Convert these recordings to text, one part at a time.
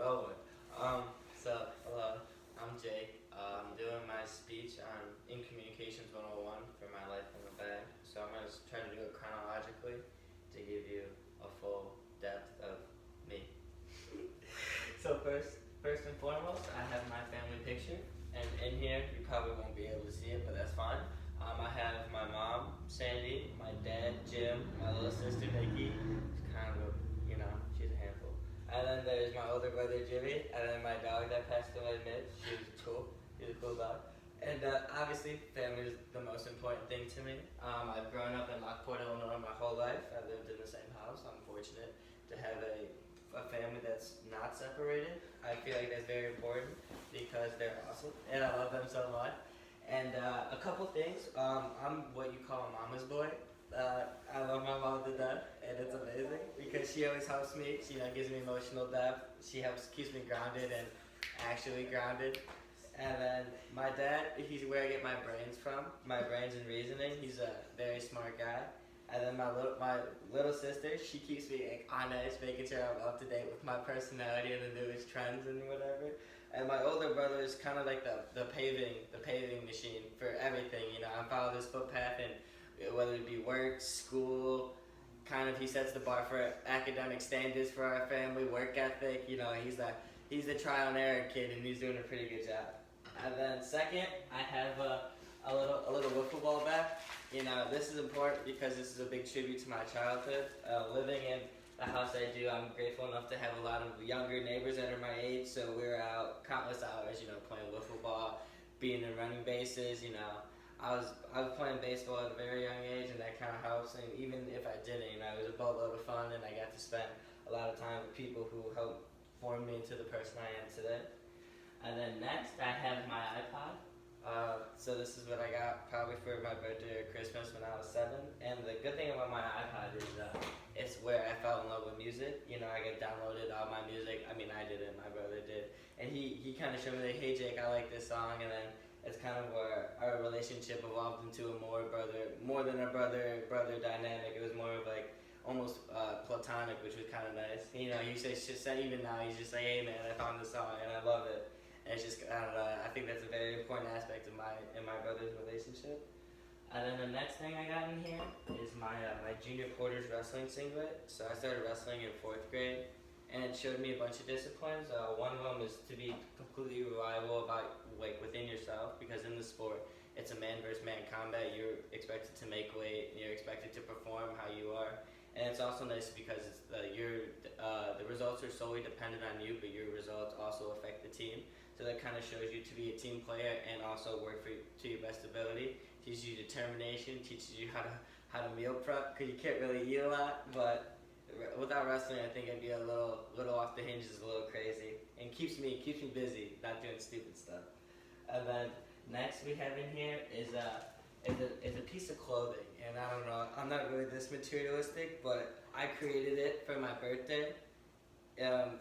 Rolling. Hello, I'm Jake. I'm doing my speech on In Communications 101 for my life in the band. So I'm going to try to do it chronologically to give you a full depth of me. So first and foremost, I have my family picture. And in here, you probably won't be able to see it, but that's fine. I have my mom, Sandy, my dad, Jim, my little sister, Nikki. She's kind of she's a handful. And then there's my older brother Jimmy, and then my dog that passed away, Mitch. She was cool. He's a cool dog. And obviously, family is the most important thing to me. I've grown up in Lockport, Illinois my whole life. I lived in the same house. I'm fortunate to have a family that's not separated. I feel like that's very important because they're awesome, and I love them so much. And a couple things. I'm what you call a mama's boy. I love my mom to death, and it's amazing because she always helps me. She gives me emotional depth. She keeps me grounded and actually grounded. And then my dad, he's where I get my brains from. My brains and reasoning. He's a very smart guy. And then my little sister, she keeps me on edge, making sure I'm up to date with my personality and the newest trends and whatever. And my older brother is kind of like the paving machine for everything. I follow this footpath, and whether it be work, school, kind of he sets the bar for academic standards for our family, work ethic. He's the trial and error kid, and he's doing a pretty good job. And then second, I have a little wiffle ball bat. This is important because this is a big tribute to my childhood. Living in the house I do, I'm grateful enough to have a lot of younger neighbors that are my age, so we're out countless hours, playing wiffle ball, being in running bases. I was playing baseball at a very young age, and that kind of helps. And even if I didn't, it was a boatload of fun, and I got to spend a lot of time with people who helped form me into the person I am today. And then next, I have my iPod. So this is what I got probably for my birthday or Christmas when I was 7. And the good thing about my iPod is it's where I fell in love with music. I got downloaded all my music. I mean, I didn't, my brother did. And he kind of showed me, like, hey Jake, I like this song. And then it's kind of where our relationship evolved into more than a brother dynamic. It was more of like almost platonic, which was kind of nice. He said even now, he's just like, hey man, I found this song and I love it. And it's just, I don't know, I think that's a very important aspect of my brother's relationship. And then the next thing I got in here is my junior quarters wrestling singlet. So I started wrestling in 4th grade, and it showed me a bunch of disciplines. One of them is to be completely reliable about within yourself, because in the sport, it's a man versus man combat. You're expected to make weight, and you're expected to perform how you are. And it's also nice because it's the results are solely dependent on you, but your results also affect the team. So that kind of shows you to be a team player and also work to your best ability. Teaches you determination, teaches you how to meal prep, because you can't really eat a lot. But without wrestling, I think I'd be a little off the hinges, a little crazy, and keeps me busy, not doing stupid stuff. And then next we have in here is a piece of clothing, and I don't know, I'm not really this materialistic, but I created it for my birthday.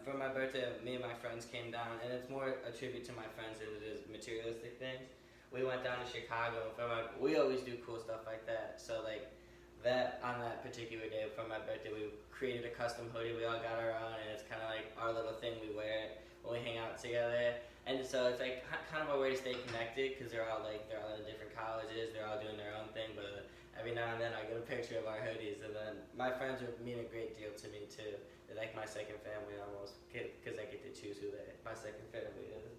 For my birthday, me and my friends came down, and it's more a tribute to my friends than it is materialistic things. We went down to Chicago, we always do cool stuff like that. So on that particular day for my birthday, we created a custom hoodie. We all got our own, and it's kind of like our little thing. We wear it when we hang out together, and so it's like kind of a way to stay connected, because they're all in different colleges. They're all doing their own thing, but every now and then I get a picture of our hoodies, and then my friends mean a great deal to me too. They're like my second family almost, because I get to choose who my second family is.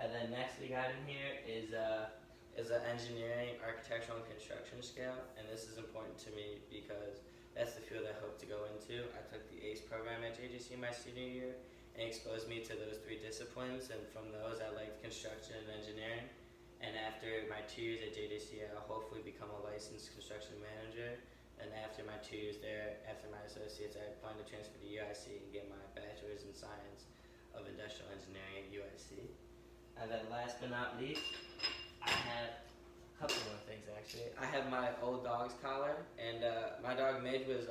And then next we got in here is an engineering, architectural, and construction scale, and this is important to me because that's the field I hope to go into. I took the ACE program at JJC my senior year, and exposed me to those 3 disciplines, and from those I liked construction and engineering. And after my 2 years at JJC, I'll hopefully become a licensed construction manager. And after my 2 years there, after my associates, I plan to transfer to UIC and get my bachelor's in science of industrial engineering at UIC. And then last but not least, I have a couple more things actually. I have my old dog's collar, and my dog Midge was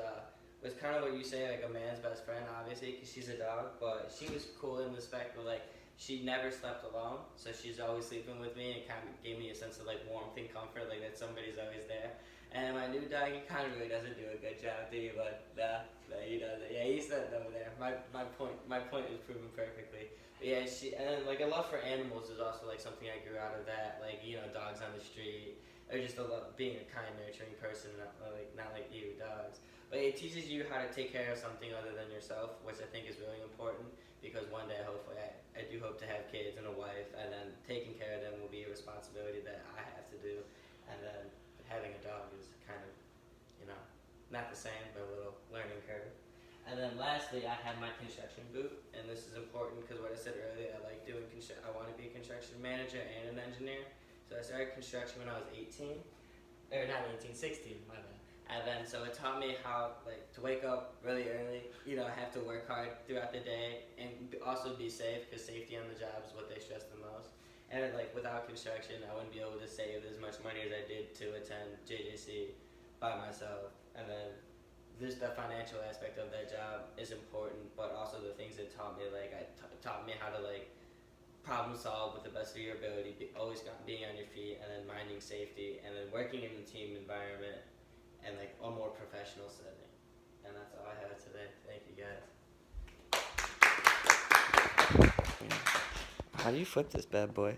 kind of what you say, like a man's best friend, obviously, because she's a dog, but she was cool in the respect of she never slept alone, so she's always sleeping with me, and it kind of gave me a sense of warmth and comfort, that somebody's always there. And my new dog, he kind of really doesn't do a good job, do you? But he doesn't. Yeah, he's sitting over there. My point is proven perfectly. But yeah, and then, like, a love for animals is also like something I grew out of that. Like, dogs on the street, or just a love being a kind, nurturing person, not like you, dogs. But it teaches you how to take care of something other than yourself, which I think is really important. Because one day, hopefully, I do hope to have kids and a wife, and then taking care of them will be a responsibility that I have to do. And then having a dog is kind of, not the same, but a little learning curve. And then lastly, I have my construction boot, and this is important because what I said earlier, I like doing I want to be a construction manager and an engineer. So I started construction when I was 18, or not 18, 16, my bad. And then so it taught me how to wake up really early, have to work hard throughout the day, and also be safe because safety on the job is what they stress the most. And without construction, I wouldn't be able to save as much money as I did to attend JJC by myself. And then the financial aspect of that job is important, but also the things it taught me, taught me how to problem solve with the best of your ability, always being on your feet, and then minding safety, and then working in a team environment, and a more professional setting. And that's all I have today. Thank you guys. How do you flip this bad boy?